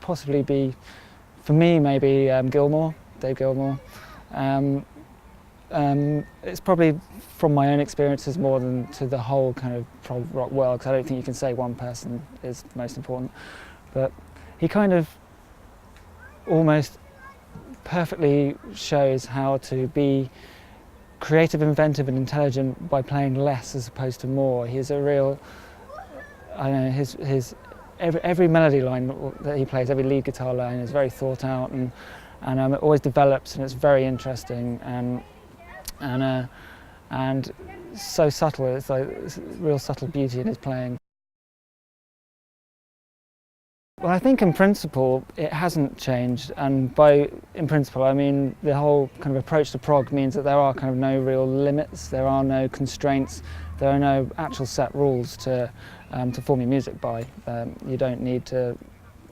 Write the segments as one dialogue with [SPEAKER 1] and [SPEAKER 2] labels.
[SPEAKER 1] possibly be, for me, maybe Dave Gilmour. It's probably from my own experiences more than to the whole kind of prog rock world, because I don't think you can say one person is the most important. But he kind of almost perfectly shows how to be creative, inventive and intelligent by playing less as opposed to more. He's a real, I don't know, every melody line that he plays, every lead guitar line is very thought out, and it always develops, and it's very interesting and so subtle. It's like real subtle beauty in his playing. Well, I think in principle it hasn't changed, and in principle I mean the whole kind of approach to prog means that there are kind of no real limits, there are no constraints, there are no actual set rules to form your music by. You don't need to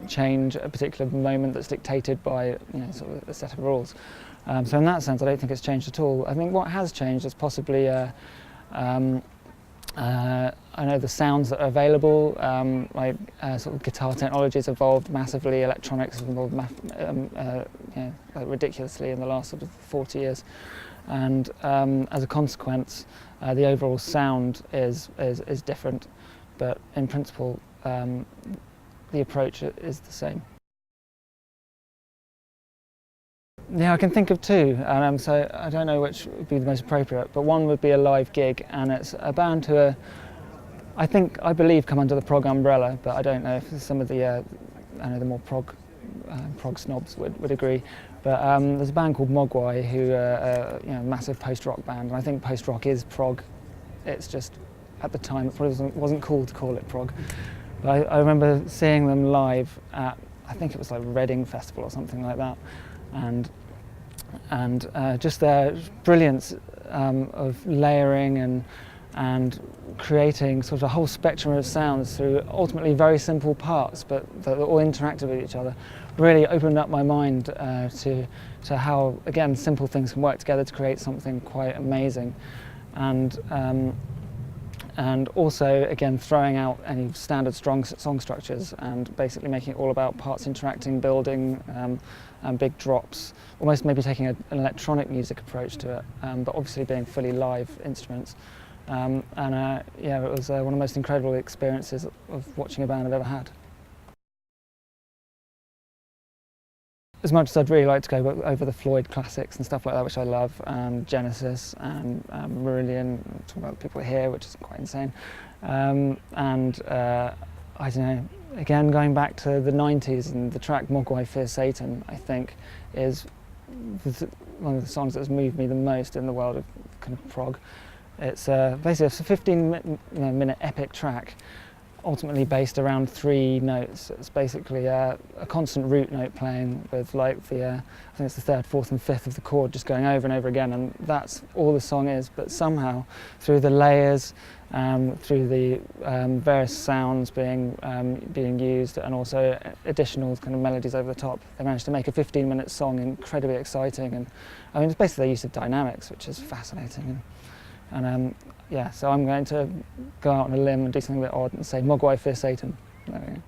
[SPEAKER 1] change a particular moment that's dictated by sort of a set of rules. So in that sense I don't think it's changed at all. I think what has changed is possibly I know the sounds that are available, sort of guitar technology has evolved massively, electronics has evolved ridiculously in the last sort of 40 years, and as a consequence the overall sound is different, but in principle the approach is the same. Yeah, I can think of two, so I don't know which would be the most appropriate, but one would be a live gig, and it's a band who I believe come under the prog umbrella, but I don't know if some of the the more prog snobs would agree. But there's a band called Mogwai who are a massive post-rock band, and I think post-rock is prog. It's just at the time it probably wasn't cool to call it prog. But I remember seeing them live at, I think it was like Reading Festival or something like that, and just their brilliance of layering and creating sort of a whole spectrum of sounds through ultimately very simple parts, but that all interacted with each other, really opened up my mind to how, again, simple things can work together to create something quite amazing, and also, again, throwing out any standard strong song structures and basically making it all about parts interacting, building, and big drops, almost maybe taking an electronic music approach to it, but obviously being fully live instruments. Yeah, it was one of the most incredible experiences of watching a band I've ever had. As much as I'd really like to go over the Floyd classics and stuff like that, which I love, Genesis and Marillion, talking about people here, which is quite insane, I don't know, again going back to the 90s, and the track Mogwai Fear Satan, I think, is one of the songs that's moved me the most in the world of kind of prog. It's basically a 15-minute epic track, ultimately based around 3 notes. It's basically a constant root note playing with like I think it's the 3rd, 4th and 5th of the chord just going over and over again, and that's all the song is. But somehow through the layers, through the various sounds being used, and also additional kind of melodies over the top, they managed to make a 15-minute song incredibly exciting. And I mean, it's basically their use of dynamics, which is fascinating. And yeah, so I'm going to go out on a limb and do something a bit odd and say Mogwai Fear Satan. There we go.